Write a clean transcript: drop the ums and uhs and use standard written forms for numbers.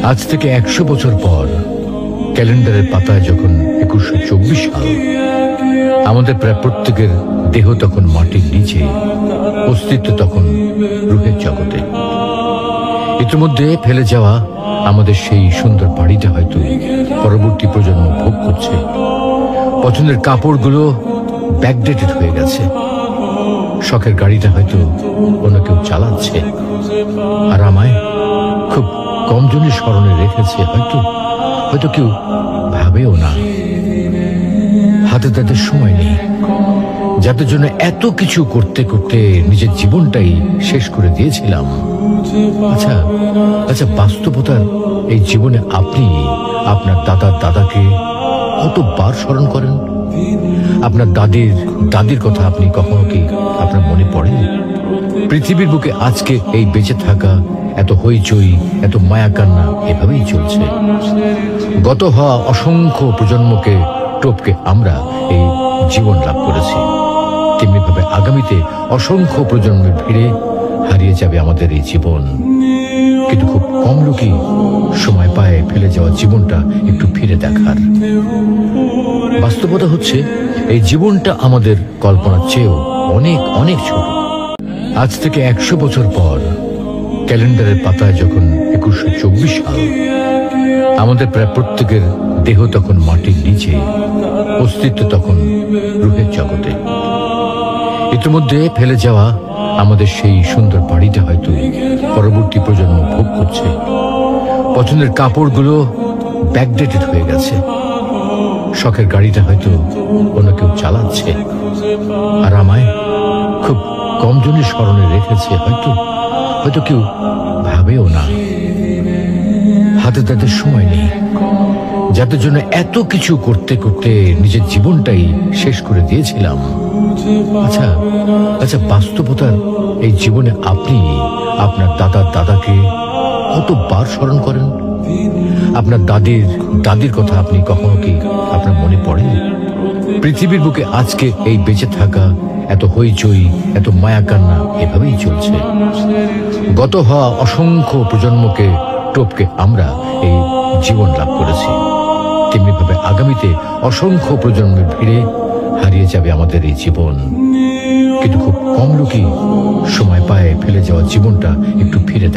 আজ থেকে 100 বছর পর ক্যালেন্ডারের পাতায় যখন 2124 সাল, আমাদের প্রায় প্রত্যেকের দেহ তখন মাটির নিচে, অস্তিত্ব তখন রূহের জগতে। ইতিমধ্যে ফেলে যাওয়া আমাদের সেই সুন্দর বাড়িটা হয়তো পরবর্তী প্রজন্ম ভোগ করছে। পছন্দের কাপড়গুলো ব্যাকডেটেড হয়ে গেছে। শখের গাড়িটা হয়তো অন্য কেউ চালাচ্ছে, আর আমায় খুব কম জনই স্মরণে রেখেছে। হয়তো কেউ ভাবেও না। হাতে তাদের সময় নেই, যাদের জন্য এত কিছু করতে করতে নিজের জীবনটাই শেষ করে দিয়েছিলাম। আচ্ছা, বাস্তবতার এই জীবনে আপনি আপনার দাদাকে কতবার স্মরণ করেন? আপনার দাদির কথা আপনি কখনো কি আপনার মনে পড়ে? পৃথিবীর বুকে আজকে এই বেঁচে থাকা, এত হইচই, এত মায়া কান্না এভাবেই চলছে। গত হওয়া অসংখ্য প্রজন্মকে টপকে আমরা এই জীবন লাভ করেছি। তেমনিভাবে আগামীতে অসংখ্য প্রজন্মের ভিড়ে হারিয়ে যাবে আমাদের এই জীবন। কিন্তু খুব কম লোকই সময় পায় ফেলে যাওয়া জীবনটা একটু ফিরে দেখার। বাস্তবতা হচ্ছে এই জীবনটা আমাদের কল্পনার চেয়েও অনেক অনেক ছোট। আজ থেকে 100 বছর পর ক্যালেন্ডারের পাতায় যখন 2124 সাল, আমাদের প্রায় প্রত্যেকের দেহ তখন মাটির নিচে, অস্তিত্ব তখন রূহের জগতে। ইতিমধ্যে ফেলে যাওয়া আমাদের সেই সুন্দর বাড়িটা হয়তো পরবর্তী প্রজন্ম ভোগ করছে। পছন্দের কাপড়গুলো ব্যাকডেটেড হয়ে গেছে। শখের গাড়িটা হয়তো অন্য কেউ চালাচ্ছে, আর আমায় খুব কম জনই স্মরণে রেখেছে। হয়তো কেউ ভাবেও না। হাতে তাদের সময় নেই, যাদের জন্য এত কিছু করতে করতে নিজের জীবনটাই শেষ করে দিয়েছিলাম। আচ্ছা, বাস্তবতার এই জীবনে আপনি আপনার দাদাকে কতবার স্মরণ করেন? আপনার দাদির কথা আপনি কখনো কি আপনার মনে পড়ে? পৃথিবীর বুকে আজকে এই বেঁচে থাকা, এত হইচই, এত মায়া কান্না এভাবেই চলছে। গত হওয়া অসংখ্য প্রজন্মকে টপকে আমরা এই জীবন লাভ করেছি। তেমনিভাবে আগামীতে অসংখ্য প্রজন্মের ভিড়ে হারিয়ে যাবে আমাদের এই জীবন। কিন্তু খুব কম লোকই সময় পায় ফেলে যাওয়া জীবনটা একটু ফিরে দেয়।